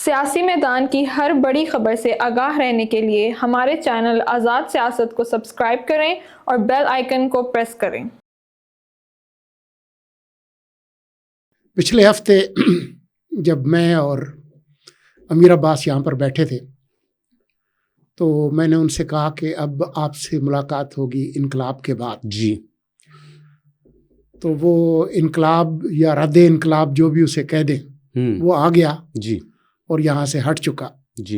سیاسی میدان کی ہر بڑی خبر سے آگاہ رہنے کے لیے ہمارے چینل آزاد سیاست کو سبسکرائب کریں اور بیل آئیکن کو پریس کریں۔ پچھلے ہفتے جب میں اور امیر عباس یہاں پر بیٹھے تھے تو میں نے ان سے کہا کہ اب آپ سے ملاقات ہوگی انقلاب کے بعد۔ جی، تو وہ انقلاب یا رد انقلاب جو بھی اسے کہہ دیں وہ آ گیا جی اور یہاں سے ہٹ چکا۔ جی،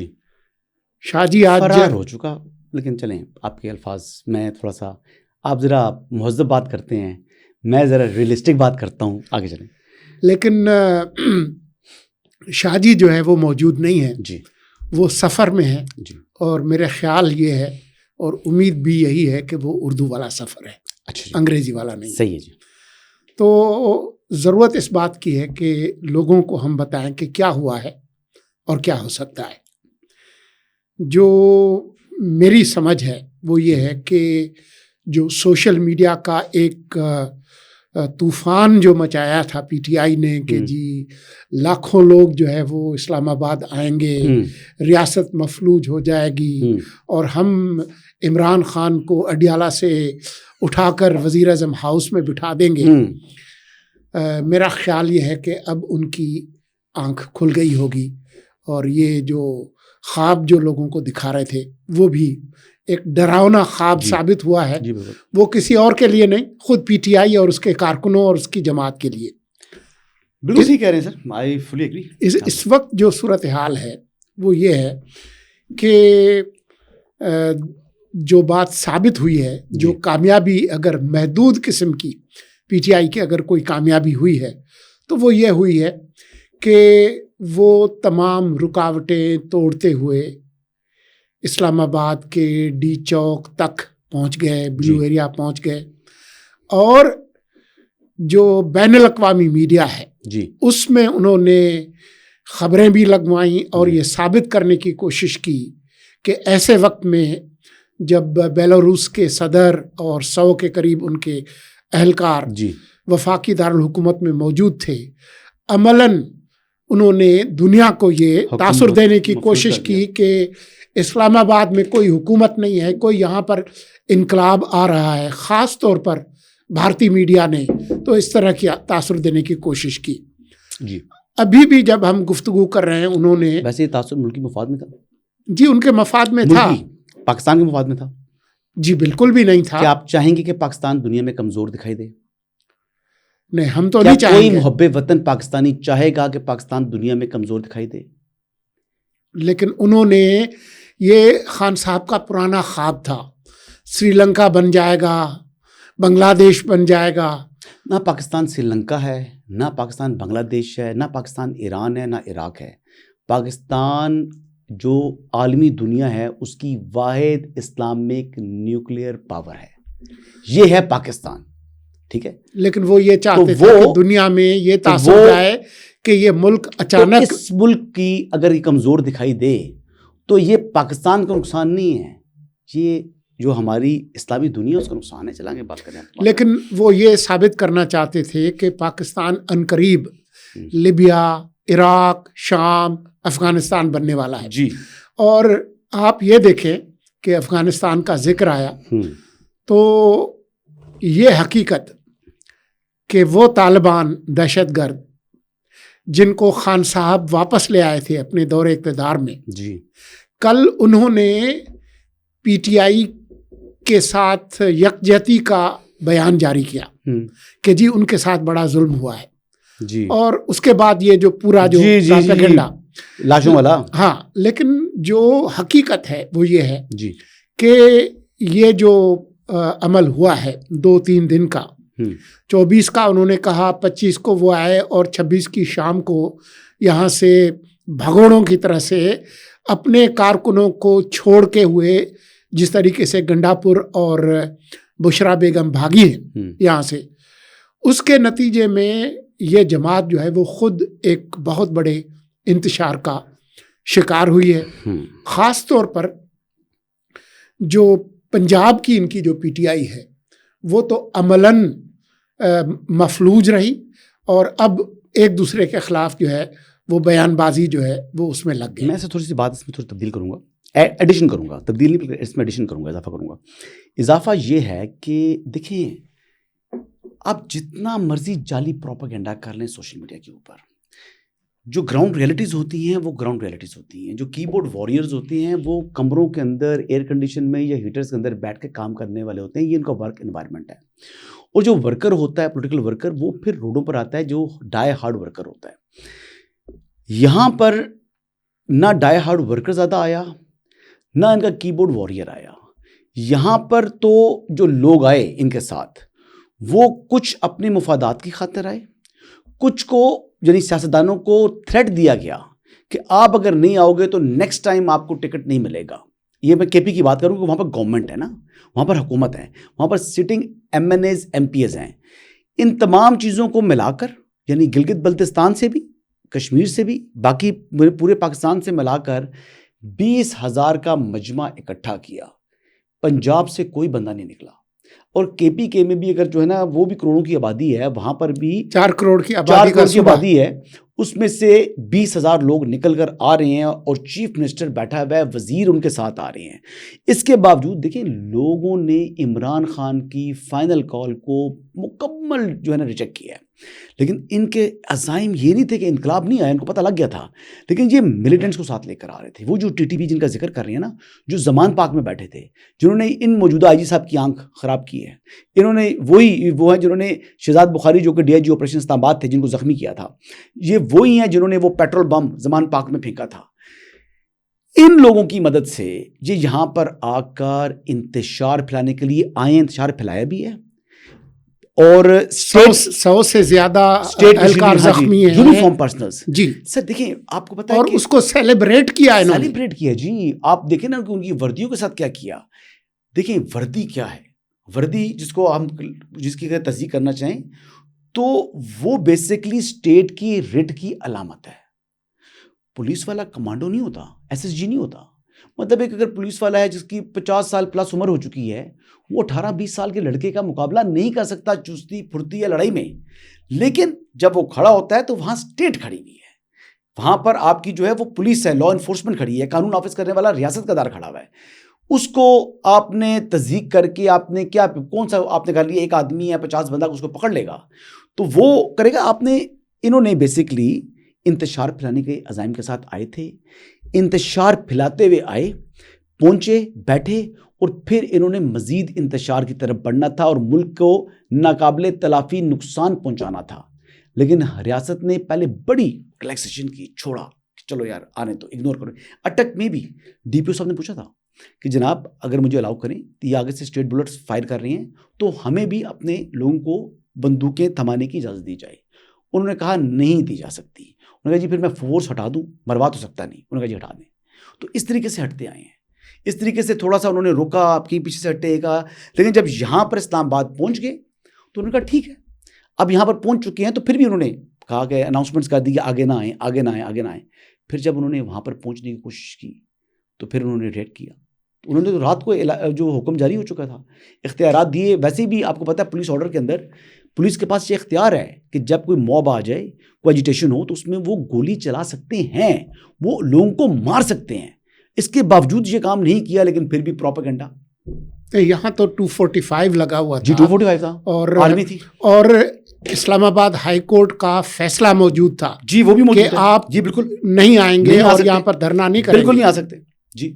شاہ جی آج فرار ہو چکا، لیکن چلیں آپ کے الفاظ میں تھوڑا سا، آپ ذرا مہذب بات کرتے ہیں، میں ذرا ریئلسٹک بات کرتا ہوں، آگے چلیں۔ لیکن شاہ جی جو ہے وہ موجود نہیں ہے، جی وہ سفر میں ہے، جی، اور میرا خیال یہ ہے اور امید بھی یہی ہے کہ وہ اردو والا سفر ہے، اچھا جی، انگریزی والا نہیں۔ صحیح ہے جی۔ تو ضرورت اس بات کی ہے کہ لوگوں کو ہم بتائیں کہ کیا ہوا ہے اور کیا ہو سکتا ہے۔ جو میری سمجھ ہے وہ یہ ہے کہ جو سوشل میڈیا کا ایک طوفان جو مچایا تھا پی ٹی آئی نے کہ جی لاکھوں لوگ جو ہے وہ اسلام آباد آئیں گے، ریاست مفلوج ہو جائے گی اور ہم عمران خان کو اڈیالہ سے اٹھا کر وزیر اعظم ہاؤس میں بٹھا دیں گے، میرا خیال یہ ہے کہ اب ان کی آنکھ کھل گئی ہوگی، اور یہ جو خواب جو لوگوں کو دکھا رہے تھے وہ بھی ایک ڈراؤنا خواب ثابت ہوا ہے، وہ کسی اور کے لیے نہیں، خود پی ٹی آئی اور اس کے کارکنوں اور اس کی جماعت کے لیے۔ بالکل صحیح کہہ رہے ہیں سر، آئی فلی ایگری۔ اس وقت جو صورتحال ہے وہ یہ ہے کہ جو بات ثابت ہوئی ہے، جو کامیابی اگر محدود قسم کی پی ٹی آئی کی اگر کوئی کامیابی ہوئی ہے تو وہ یہ ہوئی ہے کہ وہ تمام رکاوٹیں توڑتے ہوئے اسلام آباد کے ڈی چوک تک پہنچ گئے، بلو ایریا پہنچ گئے، اور جو بین الاقوامی میڈیا ہے جی اس میں انہوں نے خبریں بھی لگوائیں اور یہ ثابت کرنے کی کوشش کی کہ ایسے وقت میں جب بیلاروس کے صدر اور 100 کے قریب ان کے اہلکار وفاقی دارالحکومت میں موجود تھے، عملاً انہوں نے دنیا کو یہ تاثر دینے کی کوشش کی کہ اسلام آباد میں کوئی حکومت نہیں ہے، کوئی یہاں پر انقلاب آ رہا ہے، خاص طور پر بھارتی میڈیا نے تو اس طرح کی تاثر دینے کی کوشش کی۔ جی، ابھی بھی جب ہم گفتگو کر رہے ہیں انہوں نے، ویسے یہ تاثر ملکی مفاد میں تھا؟ جی ان کے مفاد میں تھا، پاکستان کے مفاد میں تھا؟ جی بالکل بھی نہیں تھا۔ کیا آپ چاہیں گے کہ پاکستان دنیا میں کمزور دکھائی دے؟ نہیں، ہم تو نہیں چاہیں کوئی گے۔ محب وطن پاکستانی چاہے گا کہ پاکستان دنیا میں کمزور دکھائی دے؟ لیکن انہوں نے، یہ خان صاحب کا پرانا خواب تھا، سری لنکا بن جائے گا، بنگلہ دیش بن جائے گا۔ نہ پاکستان سری لنکا ہے، نہ پاکستان بنگلہ دیش ہے، نہ پاکستان ایران ہے، نہ عراق ہے۔ پاکستان جو عالمی دنیا ہے اس کی واحد اسلامک نیوکلیئر پاور ہے، یہ ہے پاکستان، ٹھیک ہے؟ لیکن وہ یہ چاہتے تھے کہ دنیا میں یہ تاثر جائے کہ یہ ملک اچانک، اس ملک کی اگر یہ کمزور دکھائی دے تو یہ پاکستان کا نقصان نہیں ہے، یہ جو ہماری اسلامی دنیا اس کا نقصان ہے۔ چلیں گے بات کریں۔ لیکن وہ یہ ثابت کرنا چاہتے تھے کہ پاکستان عنقریب لیبیا، عراق، شام، افغانستان بننے والا ہے۔ جی، اور آپ یہ دیکھیں کہ افغانستان کا ذکر آیا تو یہ حقیقت کہ وہ طالبان دہشت گرد جن کو خان صاحب واپس لے آئے تھے اپنے دور اقتدار میں، جی، کل انہوں نے پی ٹی آئی کے ساتھ یکجہتی کا بیان جاری کیا کہ جی ان کے ساتھ بڑا ظلم ہوا ہے، جی، اور اس کے بعد یہ جو پورا جو پروپیگنڈا لاشوں والا، ہاں، لیکن جو حقیقت ہے وہ یہ ہے جی کہ یہ جو عمل ہوا ہے 2-3 دن کا، 24 کا انہوں نے کہا، 25 کو وہ آئے اور 26 کی شام کو یہاں سے بھگوڑوں کی طرح سے اپنے کارکنوں کو چھوڑ کے ہوئے، جس طریقے سے گنڈاپور اور بشرا بیگم بھاگی ہیں یہاں سے، اس کے نتیجے میں یہ جماعت جو ہے وہ خود ایک بہت بڑے انتشار کا شکار ہوئی ہے۔ خاص طور پر جو پنجاب کی ان کی جو پی ٹی آئی ہے وہ تو عملاً مفلوج رہی، اور اب ایک دوسرے کے خلاف جو ہے وہ بیان بازی جو ہے وہ اس میں لگ گئی. میں تھوڑی سی بات اس میں تھوڑی تبدیل کروں گا, ایڈیشن کروں گا, تبدیل نہیں اس میں ایڈیشن کروں گا, اضافہ کروں گا. اضافہ یہ ہے کہ دیکھیں آپ جتنا مرضی جعلی پروپیگنڈا کر لیں سوشل میڈیا کے اوپر, جو گراؤنڈ ریئلٹیز ہوتی ہیں وہ گراؤنڈ ریئلٹیز ہوتی ہیں. جو کی بورڈ واریئرز ہوتے ہیں وہ کمروں کے اندر ایئر کنڈیشن میں یا ہیٹرز کے اندر بیٹھ کے کام کرنے والے ہوتے ہیں, یہ ان کا ورک انوائرمنٹ ہے. اور جو ورکر ہوتا ہے پولیٹیکل ورکر, وہ پھر روڈوں پر آتا ہے جو ڈائی ہارڈ ورکر ہوتا ہے. یہاں پر نہ ڈائی ہارڈ ورکر زیادہ آیا, نہ ان کا کی بورڈ واریئر آیا. یہاں پر تو جو لوگ آئے ان کے ساتھ وہ کچھ اپنے مفادات کی خاطر آئے, کچھ کو یعنی سیاستدانوں کو تھریٹ دیا گیا کہ آپ اگر نہیں آؤ گے تو نیکسٹ ٹائم آپ کو ٹکٹ نہیں ملے گا. یہ میں کے پی کی بات کروں کہ وہاں پر گورنمنٹ ہے نا, وہاں پر حکومت ہے, وہاں پر sitting MNAs MPAs ہیں. ان تمام چیزوں کو ملا کر یعنی گلگت بلتستان سے بھی, کشمیر سے بھی, باقی پورے پاکستان سے ملا کر 20,000 کا مجمع اکٹھا کیا. پنجاب سے کوئی بندہ نہیں نکلا. اور کے پی کے میں بھی اگر جو ہے نا وہ بھی کروڑوں کی آبادی ہے, وہاں پر بھی 4 کروڑ کی آبادی ہے, اس میں سے 20,000 لوگ نکل کر آ رہے ہیں اور چیف منسٹر بیٹھا ہوا ہے, وزیر ان کے ساتھ آ رہے ہیں. اس کے باوجود دیکھیں لوگوں نے عمران خان کی فائنل کال کو مکمل جو ہے نا ریجیکٹ کیا ہے. لیکن ان کے عزائم یہ نہیں تھے کہ انقلاب نہیں آیا, ان کو پتہ لگ گیا تھا, لیکن یہ ملیٹنٹس کو ساتھ لے کر آ رہے تھے. وہ جو ٹی ٹی پی جن کا ذکر کر رہے ہیں نا, جو زمان پاک میں بیٹھے تھے, جنہوں نے ان موجودہ آئی جی صاحب کی آنکھ خراب کی ہے, انہوں نے وہ ہیں جنہوں نے شہزاد بخاری جو کہ ڈی آئی جی آپریشن اسلام آباد تھے جن کو زخمی کیا تھا, یہ وہی ہیں جنہوں نے وہ پیٹرول بم زمان پاک میں پھینکا تھا. ان لوگوں کی مدد سے یہ یہاں پر آ کر انتشار پھیلانے کے لیے آئے, انتشار پھیلایا بھی ہے. اور 100 سے زیادہ اہلکار زخمی ہیں, یونیفارم پرسنلز. جی سر دیکھیں آپ کو پتا ہے اور اس کو سیلیبریٹ کیا ہے, سیلیبریٹ کیا. جی آپ دیکھیں نا کہ ان کی وردیوں کے ساتھ کیا کیا. دیکھیں وردی کیا ہے, وردی جس کی اگر تصدیق کرنا چاہیں تو وہ بیسکلی اسٹیٹ کی رٹ کی علامت ہے. پولیس والا کمانڈو نہیں ہوتا, ایس ایس جی نہیں ہوتا. مطلب ایک اگر پولیس والا ہے جس کی 50 سال پلس عمر ہو چکی ہے, وہ 18-20 سال کے لڑکے کا مقابلہ نہیں کر سکتا چستی پھرتی یا لڑائی میں. لیکن جب وہ کھڑا ہوتا ہے تو وہاں اسٹیٹ کھڑی ہوئی ہے, وہاں پر آپ کی جو ہے وہ پولیس ہے, لا انفورسمنٹ کھڑی ہے, قانون نافذ کرنے والا ریاست کا دار کھڑا ہوا ہے. اس کو آپ نے تصدیق کر کے آپ نے کیا کون سا آپ نے کر لیا, ایک آدمی یا 50 بندہ اس کو پکڑ لے گا تو وہ کرے گا. آپ نے انہوں نے بیسکلی انتشار پھیلانے کے عزائم کے ساتھ آئے تھے, انتشار پھیلاتے ہوئے آئے, پہنچے, بیٹھے, اور پھر انہوں نے مزید انتشار کی طرف بڑھنا تھا اور ملک کو ناقابل تلافی نقصان پہنچانا تھا. لیکن ریاست نے پہلے بڑی ریلیکسیشن کی, چھوڑا کہ چلو یار آنے تو, اگنور کرو. اٹک میں بھی ڈی پی او صاحب نے پوچھا تھا کہ جناب اگر مجھے الاؤ کریں تو یہ آگے سے اسٹیٹ بلٹس فائر کر رہے ہیں تو ہمیں بھی اپنے لوگوں کو بندوقیں تھمانے کی اجازت دی جائے. انہوں نے کہا نہیں دی جا سکتی. انہوں نے کہا جی پھر میں فورس ہٹا دوں, مروا تو سکتا نہیں. انہوں نے کہا جی ہٹا دیں. تو اس طریقے سے ہٹتے آئے ہیں. اس طریقے سے تھوڑا سا انہوں نے روکا, آپ کی پیچھے سے ہٹے گا. لیکن جب یہاں پر اسلام آباد پہنچ گئے تو انہوں نے کہا ٹھیک ہے, اب یہاں پر پہنچ چکے ہیں. تو پھر بھی انہوں نے کہا کہ اناؤنسمنٹس کر دی کہ آگے نہ آئیں, آگے نہ آئیں, آگے نہ آئیں. پھر جب انہوں نے وہاں پر پہنچنے کی کوشش کی تو پھر انہوں نے ریڈ کیا. انہوں نے تو رات کو جو حکم جاری ہو چکا تھا, اختیارات دیے. ویسے بھی آپ کو پتہ ہے پولیس آرڈر کے اندر پولیس کے پاس یہ اختیار ہے کہ جب کوئی موب آ جائے, کوئی ایجیٹیشن ہو تو اس میں وہ گولی چلا سکتے ہیں, وہ لوگوں کو مار سکتے ہیں. اس کے باوجود یہ کام نہیں کیا, لیکن پھر بھی پروپیگنڈا. یہاں تو 245 لگا ہوا تھا. جی 245 تھا اور عالمی تھی. اور اسلام آباد ہائی کورٹ کا فیصلہ موجود تھا. جی وہ بھی موجود کہ آپ جی بالکل نہیں آئیں گے اور یہاں پر دھرنا نہیں کریں گے. بالکل نہیں آ سکتے جی.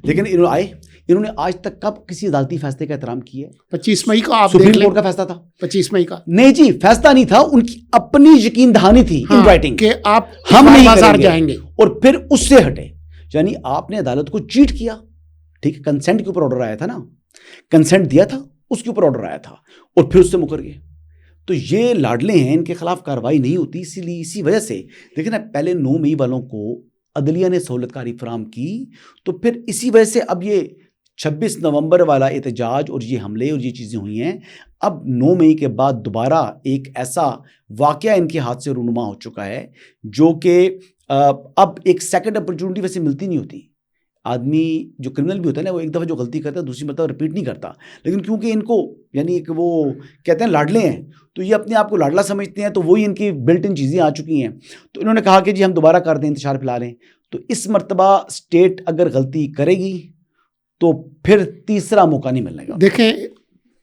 لیکن انہوں آئے. انہوں نے آج تک کب کسی عدالتی فیصلے کا احترام کیا ہے؟ 25 مئی کو آپ سپریم کورٹ کا فیصلہ تھا. 25 مئی کا نہیں جی, فیصلہ نہیں تھا, ان کی اپنی یقین دہانی تھی ان رائٹنگ کہ آپ ہم نہیں بازار جائیں گے, اور پھر اس سے ہٹے. یعنی آپ نے عدالت کو چیٹ کیا. ٹھیک ہے, کنسنٹ کے اوپر آرڈر آیا تھا نا, کنسنٹ دیا تھا, اس کے اوپر آرڈر آیا تھا, اور پھر اس سے مکر گئے. تو یہ لاڈلے ہیں, ان کے خلاف کارروائی نہیں ہوتی. اسی وجہ سے دیکھیں نا, پہلے 9 مئی والوں کو عدلیہ نے سہولت کاری فراہم کی, تو پھر اسی وجہ سے اب یہ 26 نومبر والا احتجاج اور یہ حملے اور یہ چیزیں ہوئی ہیں. اب 9 مئی کے بعد دوبارہ ایک ایسا واقعہ ان کے ہاتھ سے رونما ہو چکا ہے جو کہ اب ایک سیکنڈ اپرچونٹی ویسے ملتی نہیں ہوتی. آدمی جو کرمنل بھی ہوتا ہے نا، وہ ایک دفعہ جو غلطی کرتا ہے دوسری مرتبہ رپیٹ نہیں کرتا، لیکن کیونکہ ان کو یعنی کہ وہ کہتے ہیں لاڈلے ہیں، تو یہ اپنے آپ کو لاڈلا سمجھتے ہیں، تو وہی ان کی بلٹ ان چیزیں آ چکی ہیں. تو انہوں نے کہا کہ جی ہم دوبارہ کر دیں، انتشار پھیلا لیں. تو اس مرتبہ اسٹیٹ اگر غلطی کرے گی تو پھر تیسرا موقع نہیں ملنے گا. دیکھیں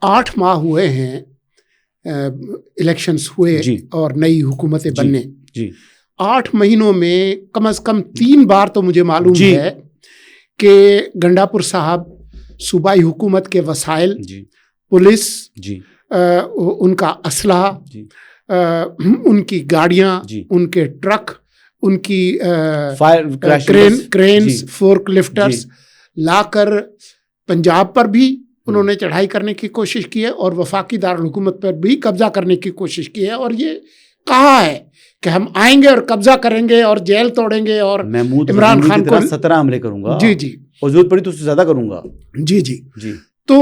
8 ماہ ہوئے ہیں الیکشنز ہوئے جی اور نئی حکومتیں بننے. جی 8 مہینوں میں کم از کم 3 بار تو مجھے معلوم جی ہے کہ گنڈاپور صاحب صوبائی حکومت کے وسائل، جی پولیس، جی ان کا اسلحہ، جی ان کی گاڑیاں، جی ان کے ٹرک، ان کی فائر کرینز، فورک لفٹرز لا کر پنجاب پر بھی انہوں نے چڑھائی کرنے کی کوشش کی ہے اور وفاقی دارالحکومت پر بھی قبضہ کرنے کی کوشش کی ہے. اور یہ کہا ہے کہ ہم آئیں گے اور قبضہ کریں گے اور جیل توڑیں گے اور محمود عمران خان کو 17 حملے کروں گا. جی جی اور ضرورت پڑی تو اس سے زیادہ کروں گا. جی جی جی تو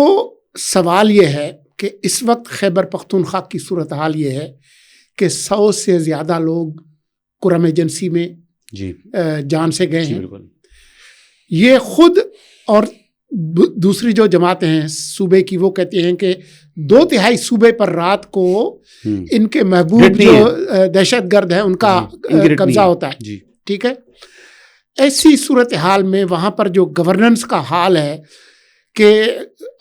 سوال یہ ہے کہ اس وقت خیبر پختونخوا کی صورتحال یہ ہے کہ 100 سے زیادہ لوگ کرم ایجنسی میں جی جان سے گئے جی ہیں. بالکل. یہ خود اور دوسری جو جماعتیں ہیں صوبے کی وہ کہتی ہیں کہ 2/3 صوبے پر رات کو ان کے محبوب جو دہشت گرد ہیں ان کا قبضہ ہوتا ہے. جی ٹھیک ہے. ایسی صورتحال میں وہاں پر جو گورننس کا حال ہے کہ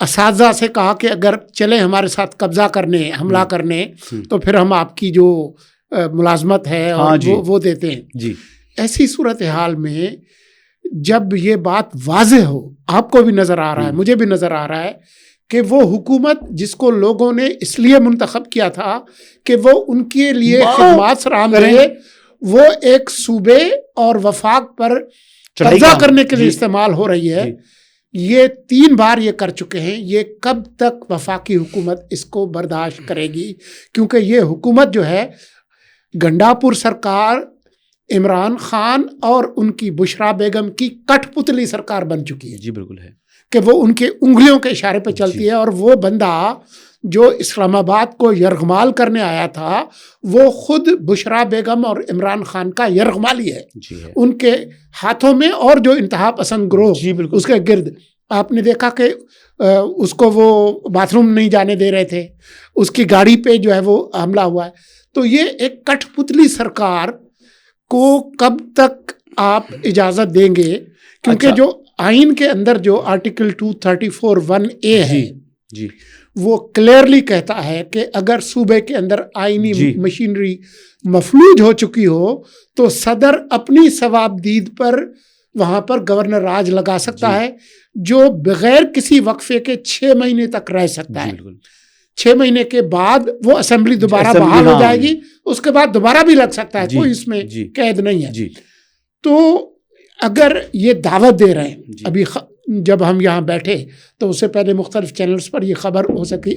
اساتذہ سے کہا کہ اگر چلیں ہمارے ساتھ قبضہ کرنے، حملہ کرنے، تو پھر ہم آپ کی جو ملازمت ہے اور وہ دیتے ہیں. جی ایسی صورتحال میں جب یہ بات واضح ہو، آپ کو بھی نظر آ رہا ہے، مجھے بھی نظر آ رہا ہے کہ وہ حکومت جس کو لوگوں نے اس لیے منتخب کیا تھا کہ وہ ان کے لیے خدمات فراہم کرے، وہ ایک صوبے اور وفاق پر قبضہ کرنے کے لیے استعمال ہو رہی ہے. یہ 3 بار یہ کر چکے ہیں. یہ کب تک وفاقی حکومت اس کو برداشت کرے گی؟ کیونکہ یہ حکومت جو ہے گنڈاپور سرکار، عمران خان اور ان کی بشرا بیگم کی کٹ پتلی سرکار بن چکی ہے. جی بالکل ہے کہ وہ ان کے انگلیوں کے اشارے پہ چلتی ہے. اور وہ بندہ جو اسلام آباد کو یرغمال کرنے آیا تھا وہ خود بشرا بیگم اور عمران خان کا یرغمالی ہے. ان کے ہاتھوں میں اور جو انتہا پسند گروہ اس کے گرد. آپ نے دیکھا کہ اس کو وہ باتھ روم نہیں جانے دے رہے تھے، اس کی گاڑی پہ جو ہے وہ حملہ ہوا ہے. تو یہ ایک کٹ پتلی سرکار کو کب تک آپ اجازت دیں گے؟ کیونکہ جو آئین کے اندر جو آرٹیکل 234(1)(a ہے جی وہ کلیئرلی کہتا ہے کہ اگر صوبے کے اندر آئینی مشینری مفلوج ہو چکی ہو تو صدر اپنی ثوابدید پر وہاں پر گورنر راج لگا سکتا ہے، جو بغیر کسی وقفے کے 6 مہینے تک رہ سکتا ہے. 6 مہینے کے بعد وہ اسمبلی دوبارہ بحال ہو جائے گی، اس کے بعد دوبارہ بھی لگ سکتا ہے. کوئی اس میں قید نہیں ہے. تو اگر یہ دعوت دے رہے ہیں، ابھی جب ہم یہاں بیٹھے تو اس سے پہلے مختلف چینلز پر یہ خبر ہو سکی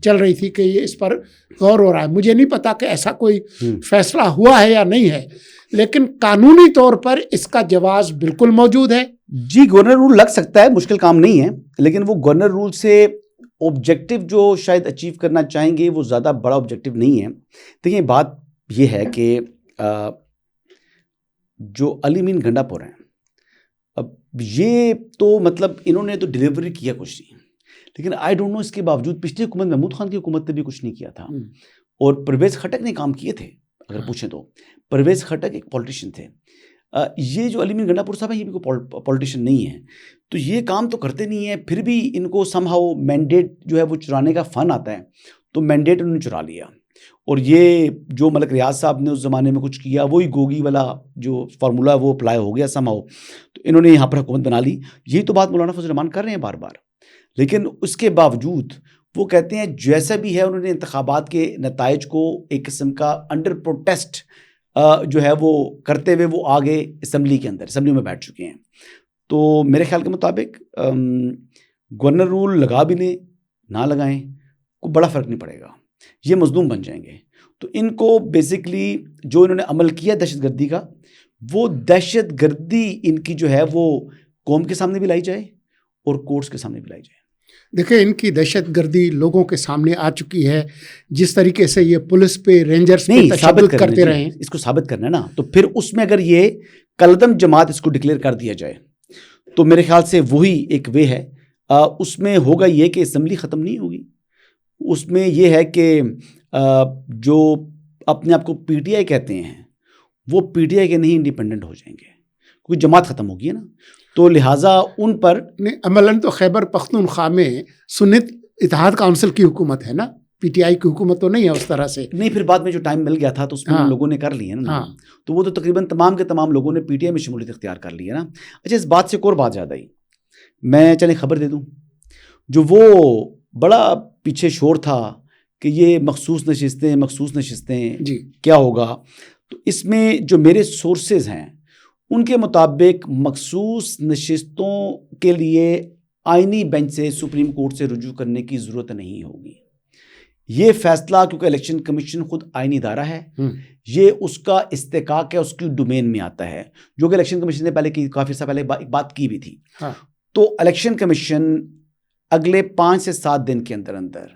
چل رہی تھی کہ یہ اس پر غور ہو رہا ہے. مجھے نہیں پتا کہ ایسا کوئی فیصلہ ہوا ہے یا نہیں ہے، لیکن قانونی طور پر اس کا جواز بالکل موجود ہے. جی گورنر رول لگ سکتا ہے، مشکل کام نہیں ہے، لیکن وہ گورنر رول سے آبجیکٹیو جو شاید اچیو کرنا چاہیں گے وہ زیادہ بڑا آبجیکٹیو نہیں ہے. دیکھیں بات یہ ہے کہ جو علی مین گنڈاپور ہیں، اب یہ تو مطلب انہوں نے تو ڈیلیوری کیا کچھ نہیں، لیکن آئی ڈونٹ نو اس کے باوجود پچھلی حکومت محمود خان کی حکومت نے بھی کچھ نہیں کیا تھا. اور پرویز خٹک نے کام کیے تھے. اگر پوچھیں تو پرویز خٹک ایک پولیٹیشین تھے. یہ جو علی مین گنڈاپور صاحب ہیں یہ بھی کوئی پولیٹیشین نہیں ہے، تو یہ کام تو کرتے نہیں ہیں، پھر بھی ان کو سم ہاؤ مینڈیٹ جو ہے وہ چرانے کا فن آتا ہے، تو مینڈیٹ انہوں نے چرا لیا. اور یہ جو ملک ریاض صاحب نے اس زمانے میں کچھ کیا وہی گوگی والا جو فارمولا وہ اپلائی ہو گیا سم ہاؤ، تو انہوں نے یہاں پر حکومت بنا لی. یہی تو بات مولانا فضل الرحمان کر رہے ہیں بار بار، لیکن اس کے باوجود وہ کہتے ہیں جیسا بھی ہے انہوں نے انتخابات کے نتائج کو ایک قسم کا انڈر پروٹیسٹ جو ہے وہ کرتے ہوئے وہ آگے اسمبلی کے اندر اسمبلی میں بیٹھ چکے ہیں. تو میرے خیال کے مطابق گورنر رول لگا بھی لیں نہ لگائیں کوئی بڑا فرق نہیں پڑے گا، یہ مظلوم بن جائیں گے. تو ان کو بیسکلی جو انہوں نے عمل کیا دہشت گردی کا، وہ دہشت گردی ان کی جو ہے وہ قوم کے سامنے بھی لائی جائے اور کورٹس کے سامنے بھی لائی جائے. دیکھیں ان کی دہشت گردی لوگوں کے سامنے آ چکی ہے. جس طریقے سے یہ پولیس پہ رینجرز پہ تشدد کرتے رہے ہیں، اس کو ثابت کرنا ہے نا. تو پھر اس میں اگر یہ کلدم جماعت اس کو ڈکلیئر کر دیا جائے تو میرے خیال سے وہی ایک وے ہے. اس میں ہوگا یہ کہ اسمبلی ختم نہیں ہوگی, اس میں یہ ہے کہ جو اپنے آپ کو پی ٹی آئی کہتے ہیں وہ پی ٹی آئی کے نہیں انڈیپینڈنٹ ہو جائیں گے, کیونکہ جماعت ختم ہوگی نا. تو لہٰذا ان پر عملاً تو خیبر پختونخوا میں سنت اتحاد کونسل کی حکومت ہے نا, پی ٹی آئی کی حکومت تو نہیں ہے اس طرح سے. نہیں, پھر بعد میں جو ٹائم مل گیا تھا تو اس میں لوگوں نے کر لی ہے نا. تو وہ تو تقریباً تمام کے تمام لوگوں نے پی ٹی آئی میں شمولیت اختیار کر لی ہے نا. اچھا, اس بات سے ایک اور بات یاد آئی, میں چلیں خبر دے دوں. جو وہ بڑا پیچھے شور تھا کہ یہ مخصوص نشستیں جی کیا ہوگا, تو اس میں جو میرے سورسز ہیں ان کے مطابق مخصوص نشستوں کے لیے آئینی بینچ سے سپریم کورٹ سے رجوع کرنے کی ضرورت نہیں ہوگی. یہ فیصلہ, کیونکہ الیکشن کمیشن خود آئینی ادارہ ہے, یہ اس کا استحقاق ہے, اس کی ڈومین میں آتا ہے, جو کہ الیکشن کمیشن نے پہلے کافی عرصہ پہلے ایک بات کی بھی تھی. تو الیکشن کمیشن اگلے 5 سے 7 دن کے اندر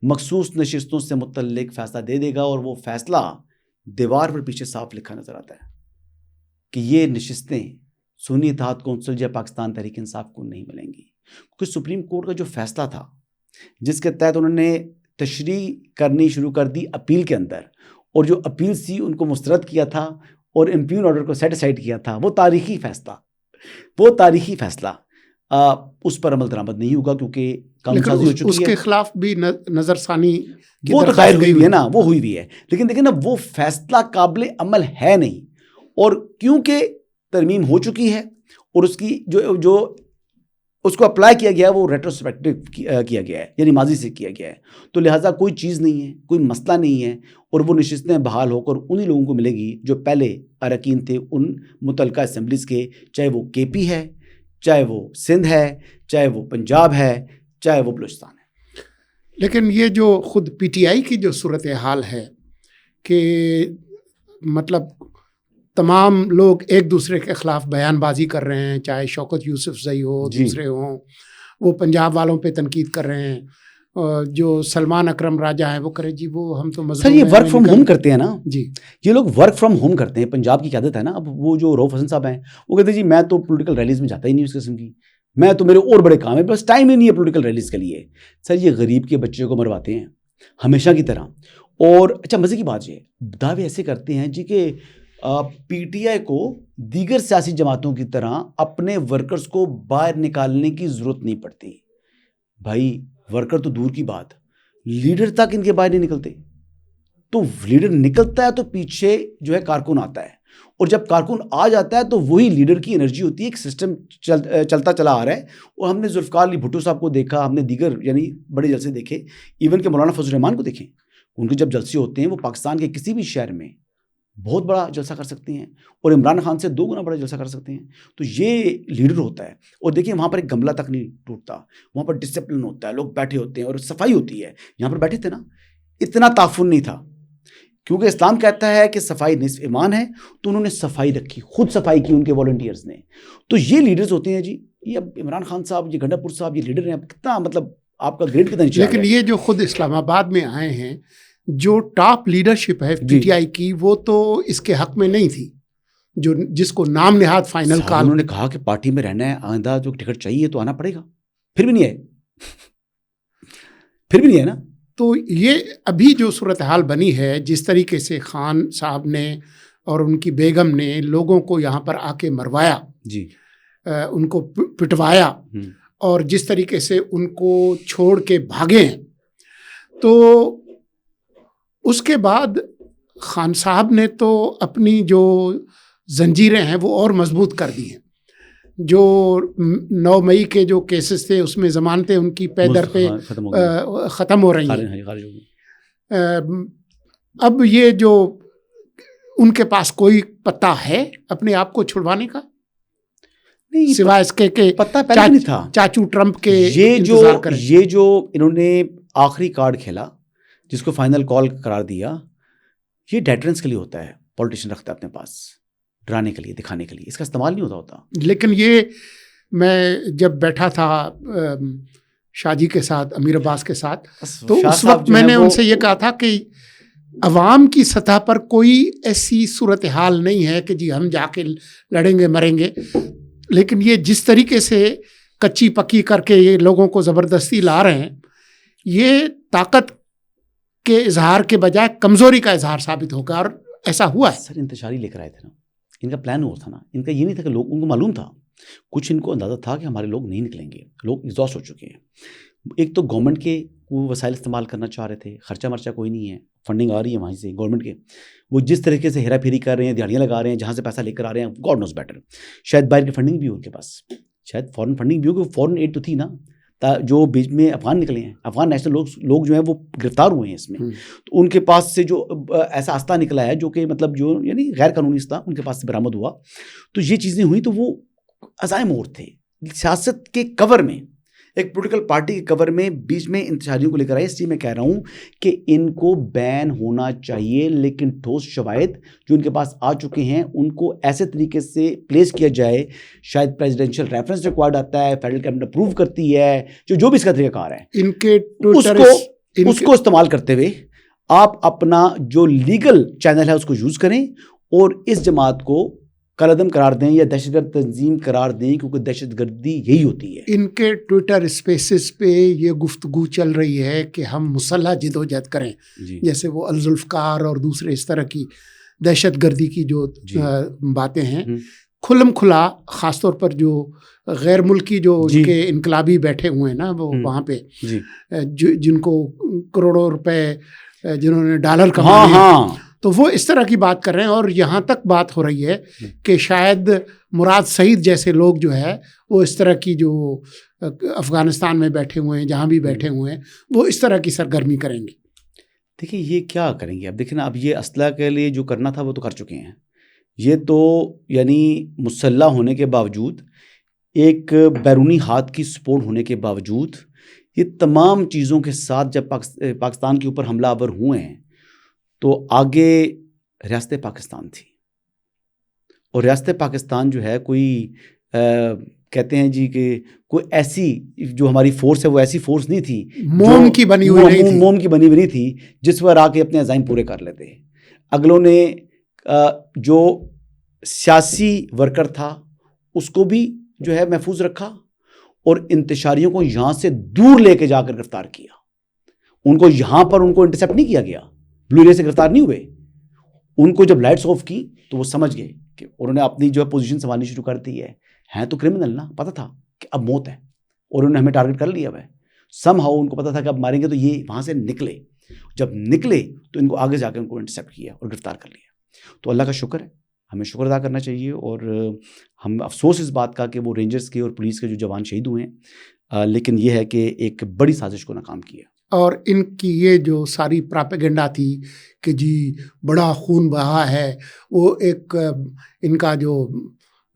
مخصوص نشستوں سے متعلق فیصلہ دے دے گا, اور وہ فیصلہ دیوار پر پیچھے صاف لکھا نظر آتا ہے کہ یہ نشستیں سنی اتحاد کونسل یا پاکستان تحریک انصاف کو نہیں ملیں گی. کیونکہ سپریم کورٹ کا جو فیصلہ تھا جس کے تحت انہوں نے تشریح کرنی شروع کر دی اپیل کے اندر, اور جو اپیل سی ان کو مسترد کیا تھا اور امپیون آرڈر کو سیٹ اسائڈ کیا تھا, وہ تاریخی فیصلہ اس پر عمل درآمد نہیں ہوگا, کیونکہ قانون سازی ہو چکی ہے. اس کے خلاف بھی نظر ثانی وہ تو دائر ہوئی ہوئی ہے نا, وہ ہوئی ہوئی ہے, لیکن دیکھیں نا وہ فیصلہ قابل عمل ہے نہیں, اور کیونکہ ترمیم ہو چکی ہے اور اس کی جو اس کو اپلائی کیا گیا ہے وہ ریٹروسپیکٹو کیا گیا ہے, یعنی ماضی سے کیا گیا ہے, تو لہٰذا کوئی چیز نہیں ہے, کوئی مسئلہ نہیں ہے, اور وہ نشستیں بحال ہو کر انہی لوگوں کو ملے گی جو پہلے اراکین تھے ان متعلقہ اسمبلیز کے, چاہے وہ کے پی ہے, چاہے وہ سندھ ہے, چاہے وہ پنجاب ہے, چاہے وہ بلوچستان ہے. لیکن یہ جو خود پی ٹی آئی کی جو صورتحال ہے کہ مطلب تمام لوگ ایک دوسرے کے خلاف بیان بازی کر رہے ہیں, چاہے شوکت یوسف زئی ہو, دوسرے ہوں, وہ پنجاب والوں پہ تنقید کر رہے ہیں, جو سلمان اکرم راجہ ہیں وہ کرے جی وہ ہم تو سر یہ ورک فرام ہوم کرتے ہیں نا, جی یہ لوگ ورک فرام ہوم کرتے ہیں, پنجاب کی قیادت ہے نا. اب وہ جو رؤف حسن صاحب ہیں وہ کہتے ہیں جی میں تو پولیٹیکل ریلیز میں جاتا ہی نہیں اس قسم کی, میں تو میرے اور بڑے کام ہے, بس ٹائم ہی نہیں ہے پولیٹیکل ریلیز کے لیے. سر یہ غریب کے بچے کو مرواتے ہیں ہمیشہ کی طرح. اور اچھا مزے کی بات یہ دعوے ایسے کرتے ہیں جی کہ پی ٹی آئی کو دیگر سیاسی جماعتوں کی طرح اپنے ورکرز کو باہر نکالنے کی ضرورت نہیں پڑتی. بھائی ورکر تو دور کی بات, لیڈر تک ان کے باہر نہیں نکلتے. تو لیڈر نکلتا ہے تو پیچھے جو ہے کارکن آتا ہے, اور جب کارکن آ جاتا ہے تو وہی لیڈر کی انرجی ہوتی ہے. ایک سسٹم چلتا چلا آ رہا ہے, اور ہم نے ذوالفقار علی بھٹو صاحب کو دیکھا, ہم نے دیگر یعنی بڑے جلسے دیکھے, ایون کہ مولانا فضل الرحمان کو دیکھیں, ان کے جب جلسے ہوتے ہیں وہ پاکستان کے کسی بھی شہر میں بہت بڑا جلسہ کر سکتے ہیں, اور عمران خان سے 2 گنا بڑا جلسہ کر سکتے ہیں. تو یہ لیڈر ہوتا ہے. اور دیکھیں وہاں پر ایک گملہ تک نہیں ٹوٹتا, وہاں پر ڈسپلن ہوتا ہے, لوگ بیٹھے ہوتے ہیں اور صفائی ہوتی ہے. یہاں پر بیٹھے تھے نا, اتنا تعفن نہیں تھا, کیونکہ اسلام کہتا ہے کہ صفائی نصف ایمان ہے, تو انہوں نے صفائی رکھی, خود صفائی کی ان کے والنٹیئرز نے. تو یہ لیڈرز ہوتے ہیں جی. یہ اب عمران خان صاحب, یہ گنڈا پور صاحب, یہ لیڈر ہیں, اب کتنا مطلب آپ کا گریڈ کتنا نیچے. لیکن یہ جو خود اسلام آباد میں آئے ہیں, جو ٹاپ لیڈرشپ ہے پی ٹی آئی کی, وہ تو اس کے حق میں نہیں تھی, جو جس کو نام نہاد فائنل کال. انہوں نے کہا کہ پارٹی میں رہنا ہے, آئندہ جو ٹکٹ چاہیے تو آنا پڑے گا, پھر بھی نہیں ہے نا. تو یہ ابھی جو صورتحال بنی ہے, جس طریقے سے خان صاحب نے اور ان کی بیگم نے لوگوں کو یہاں پر آ کے مروایا, جی ان کو پٹوایا, اور جس طریقے سے ان کو چھوڑ کے بھاگے ہیں, تو اس کے بعد خان صاحب نے تو اپنی جو زنجیریں ہیں وہ اور مضبوط کر دی ہیں. جو 9 مئی کے جو کیسز تھے اس میں ضمانتیں ان کی پے در پہ ختم ہو رہی ہیں. اب یہ جو ان کے پاس کوئی پتہ ہے اپنے آپ کو چھڑوانے کا, سوائے اس کے کہ پتہ پہلے نہیں تھا چاچو ٹرمپ کے. یہ جو انہوں نے آخری کارڈ کھیلا جس کو فائنل کال قرار دیا, یہ ڈیٹرنس کے لیے ہوتا ہے, پولیٹیشین رکھتا ہے اپنے پاس, ڈرانے کے لیے, دکھانے کے لیے, اس کا استعمال نہیں ہوتا. لیکن یہ میں جب بیٹھا تھا شاہ جی کے ساتھ, امیر عباس کے ساتھ, تو اس وقت میں نے ان سے یہ کہا تھا کہ عوام کی سطح پر کوئی ایسی صورتحال نہیں ہے کہ جی ہم جا کے لڑیں گے مریں گے. لیکن یہ جس طریقے سے کچی پکی کر کے یہ لوگوں کو زبردستی لا رہے ہیں، یہ طاقت کے اظہار کے بجائے کمزوری کا اظہار ثابت ہوگا، اور ایسا ہوا ہے. سر انتشاری لے کر آئے تھے نا، ان کا پلان وہ تھا نا، ان کا یہ نہیں تھا کہ لوگ، ان کو معلوم تھا، کچھ ان کو اندازہ تھا کہ ہمارے لوگ نہیں نکلیں گے، لوگ ایگزاسٹ ہو چکے ہیں. ایک تو گورنمنٹ کے وہ وسائل استعمال کرنا چاہ رہے تھے، خرچہ مرچہ کوئی نہیں ہے، فنڈنگ آ رہی ہے وہیں سے گورنمنٹ کے، وہ جس طریقے سے ہیرا پھیری کر رہے ہیں، دیہڑیاں لگا رہے ہیں، جہاں سے پیسہ لے کر آ رہے ہیں، گاڈ نوز بیٹر. شاید باہر کی فنڈنگ بھی ہو ان کے پاس، شاید فورن فنڈنگ بھی ہو، کہ فورن ایڈ تو تھی نا، جو بیچ میں افغان نکلے ہیں، افغان نیشنل لوگ جو ہیں وہ گرفتار ہوئے ہیں اس میں، تو ان کے پاس سے جو ایسا اسلحہ نکلا ہے جو کہ مطلب جو یعنی غیر قانونی اسلحہ ان کے پاس سے برآمد ہوا، تو یہ چیزیں ہوئی. تو وہ عزائم اور تھے سیاست کے کور میں، ایک پولیٹیکل پارٹی کے کور میں بیچ میں انتشاریوں کو لے کر آئے. اس لیے میں کہہ رہا ہوں کہ ان کو بین ہونا چاہیے، لیکن ٹھوس شواہد جو ان کے پاس آ چکے ہیں ان کو ایسے طریقے سے پلیس کیا جائے، شاید پریزیڈینشیل ریفرنس ریکوائرڈ آتا ہے، فیڈرل کیبنٹ اپروو کرتی ہے، جو بھی اس کا طریقہ کار ہے، ان کے اس کو استعمال کرتے ہوئے آپ اپنا جو لیگل چینل ہے اس کو یوز کریں اور اس جماعت کو کالعدم قرار دیں یا دہشت گرد تنظیم قرار دیں، کیونکہ دہشت گردی یہی ہوتی ہے. ان کے ٹویٹر اسپیسز پہ یہ گفتگو چل رہی ہے کہ ہم مسلح جدوجہد کریں، جیسے وہ الذوالفقار اور دوسرے اس طرح کی دہشت گردی کی جو باتیں ہیں، کھلم کھلا، خاص طور پر جو غیر ملکی جو ان کے انقلابی بیٹھے ہوئے ہیں نا، وہ وہاں پہ جن کو کروڑوں روپے جنہوں نے ڈالر کمائے ہیں، تو وہ اس طرح کی بات کر رہے ہیں. اور یہاں تک بات ہو رہی ہے کہ شاید مراد سعید جیسے لوگ جو ہے وہ اس طرح کی جو افغانستان میں بیٹھے ہوئے ہیں، جہاں بھی بیٹھے ہوئے ہیں، وہ اس طرح کی سرگرمی کریں گے. دیکھیں یہ کیا کریں گے اب، دیکھیں نا، اب یہ اسلحہ کے لیے جو کرنا تھا وہ تو کر چکے ہیں. یہ تو یعنی مسلح ہونے کے باوجود، ایک بیرونی ہاتھ کی سپورٹ ہونے کے باوجود، یہ تمام چیزوں کے ساتھ جب پاکستان کے اوپر حملہ آور ہوئے ہیں تو آگے ریاست پاکستان تھی. اور ریاست پاکستان جو ہے کوئی کہتے ہیں جی کہ کوئی ایسی جو ہماری فورس ہے وہ ایسی فورس نہیں تھی، موم کی بنی ہوئی تھی جس پر آ کے اپنے عزائم پورے کر لیتے. اگلوں نے جو سیاسی ورکر تھا اس کو بھی جو ہے محفوظ رکھا اور انتشاریوں کو یہاں سے دور لے کے جا کر گرفتار کیا. ان کو یہاں پر ان کو انٹرسیپٹ نہیں کیا گیا، بلو رے سے گرفتار نہیں ہوئے. ان کو جب لائٹس آف کی تو وہ سمجھ گئے کہ انہوں نے اپنی جو ہے پوزیشن سنبھالنی شروع کر دی ہے تو کرمنل نا، پتہ تھا کہ اب موت ہے اور انہوں نے ہمیں ٹارگٹ کر لیا ہے. سم ہاؤ ان کو پتہ تھا کہ اب ماریں گے، تو یہ وہاں سے نکلے. جب نکلے تو ان کو آگے جا کے ان کو انٹرسیپٹ کیا اور گرفتار کر لیا. تو اللہ کا شکر ہے، ہمیں شکر ادا کرنا چاہیے. اور ہم افسوس اس بات کا کہ وہ رینجرز کے اور پولیس کے جو جوان شہید ہوئے ہیں، لیکن یہ ہے کہ ایک بڑی سازش کو ناکام کیا. اور ان کی یہ جو ساری پراپیگنڈا تھی کہ جی بڑا خون بہا ہے، وہ ایک ان کا جو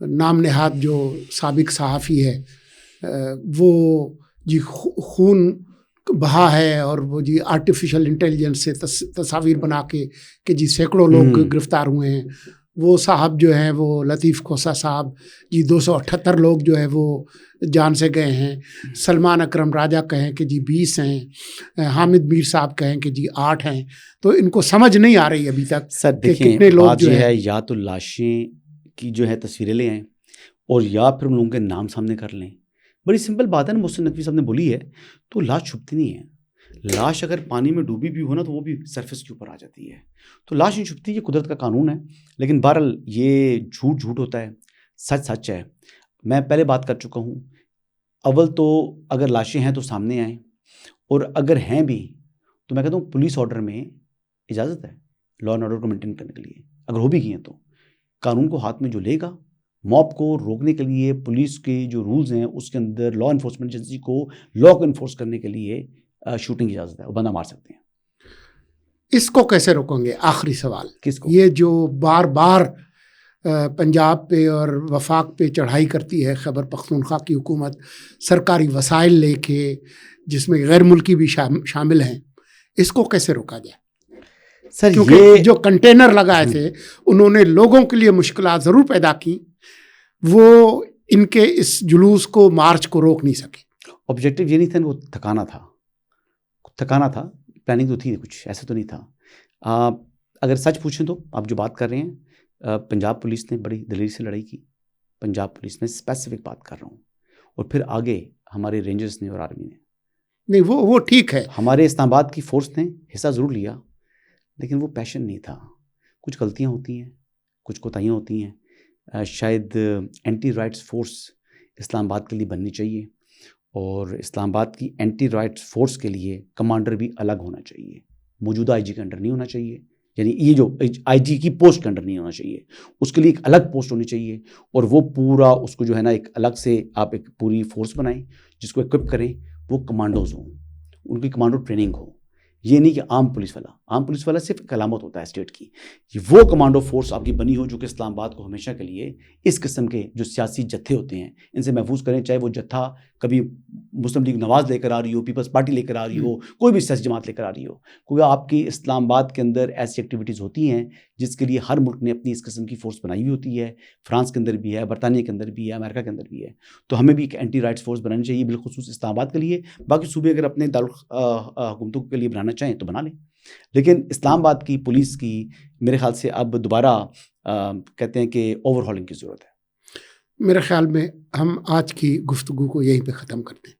نام نہاد جو سابق صحافی ہے وہ جی خون بہا ہے، اور وہ جی آرٹیفیشل انٹیلیجنس سے تصاویر بنا کے کہ جی سینکڑوں لوگ گرفتار ہوئے ہیں. وہ صاحب جو ہیں وہ لطیف کھوسہ صاحب جی 278 لوگ جو ہے وہ جان سے گئے ہیں. سلمان اکرم راجہ کہیں کہ جی 20 ہیں، حامد میر صاحب کہیں کہ جی 8 ہیں. تو ان کو سمجھ نہیں آ رہی ابھی تک سر کہ دیکھیں کتنے لوگ بات جو یہ ہے یا تو لاشیں کی جو ہے تصویریں لے آئیں اور یا پھر ان لوگوں کے نام سامنے کر لیں. بڑی سمپل بات ہے نا، محسن نقوی صاحب نے بولی ہے، تو لاش چھپتی نہیں ہے. لاش اگر پانی میں ڈوبی بھی ہو نا تو وہ بھی سرفیس کے اوپر آ جاتی ہے. تو لاش نہیں چھپتی، یہ قدرت کا قانون ہے. لیکن بہرحال یہ جھوٹ ہوتا ہے، سچ سچ ہے. میں پہلے بات کر چکا ہوں، اول تو اگر لاشیں ہیں تو سامنے آئیں، اور اگر ہیں بھی تو میں کہتا ہوں پولیس آرڈر میں اجازت ہے لا اینڈ آرڈر کو مینٹین کرنے کے لیے. اگر ہو بھی گئی ہیں تو قانون کو ہاتھ میں جو لے گا، موب کو روکنے کے لیے پولیس کے جو رولز ہیں اس کے اندر لا انفورسمنٹ ایجنسی کو لا کو انفورس کرنے کے لیے شوٹنگ کی اجازت ہے، وہ بندہ مار سکتے ہیں. اس کو کیسے روکیں گے؟ آخری سوال، کس کو؟ یہ جو بار بار پنجاب پہ اور وفاق پہ چڑھائی کرتی ہے خیبر پختونخوا کی حکومت، سرکاری وسائل لے کے جس میں غیر ملکی بھی شامل ہیں، اس کو کیسے روکا جائے؟ سر کیونکہ جو کنٹینر لگائے تھے انہوں نے لوگوں کے لیے مشکلات ضرور پیدا کی، وہ ان کے اس جلوس کو، مارچ کو روک نہیں سکے. آبجیکٹو یہ نہیں تھا، وہ تھکانا تھا. پلاننگ تو تھی، کچھ ایسا تو نہیں تھا. اگر سچ پوچھیں تو آپ جو بات کر رہے ہیں، پنجاب پولیس نے بڑی دلیری سے لڑائی کی. پنجاب پولیس میں اسپیسیفک بات کر رہا ہوں، اور پھر آگے ہمارے رینجرز نے اور آرمی نے. نہیں وہ ٹھیک ہے. ہمارے اسلام آباد کی فورس نے حصہ ضرور لیا، لیکن وہ پیشن نہیں تھا. کچھ غلطیاں ہوتی ہیں، کچھ کوتاہیاں ہوتی ہیں. شاید اینٹی رائٹس فورس اسلام آباد کے لیے بننی چاہیے، اور اسلام آباد کی اینٹی رائٹس فورس کے لیے کمانڈر بھی الگ ہونا چاہیے. موجودہ آئی جی کے انڈر نہیں ہونا چاہیے، یعنی یہ جو آئی جی کی پوسٹ کے انڈر نہیں ہونا چاہیے. اس کے لیے ایک الگ پوسٹ ہونی چاہیے، اور وہ پورا اس کو جو ہے نا ایک الگ سے آپ ایک پوری فورس بنائیں جس کو ایکوپ کریں. وہ کمانڈوز ہوں، ان کی کمانڈو ٹریننگ ہو. یہ نہیں کہ عام پولیس والا صرف ایک علامت ہوتا ہے اسٹیٹ کی. وہ کمانڈو فورس آپ کی بنی ہو جو کہ اسلام آباد کو ہمیشہ کے لیے اس قسم کے جو سیاسی جتھے ہوتے ہیں ان سے محفوظ کریں. چاہے وہ جتھا کبھی مسلم لیگ نواز لے کر آ رہی ہو، پیپلز پارٹی لے کر آ رہی ہو، کوئی بھی سیاسی جماعت لے کر آ رہی ہو. کیونکہ آپ کی اسلام آباد کے اندر ایسی ایکٹیویٹیز ہوتی ہیں جس کے لیے ہر ملک نے اپنی اس قسم کی فورس بنائی ہوئی ہوتی ہے. فرانس کے اندر بھی ہے، برطانیہ کے اندر بھی ہے، امریکہ کے اندر بھی ہے. تو ہمیں بھی ایک اینٹی رائٹس فورس بنانی چاہیے، بالخصوص اسلام آباد کے لیے. باقی صوبے اگر اپنے حکومتوں کے لیے بنانا چاہیں تو بنا لیں، لیکن اسلام آباد کی پولیس کی میرے خیال سے اب دوبارہ کہتے ہیں کہ اوور ہالنگ کی ضرورت ہے. میرے خیال میں ہم آج کی گفتگو کو یہیں پہ ختم کرتے ہیں.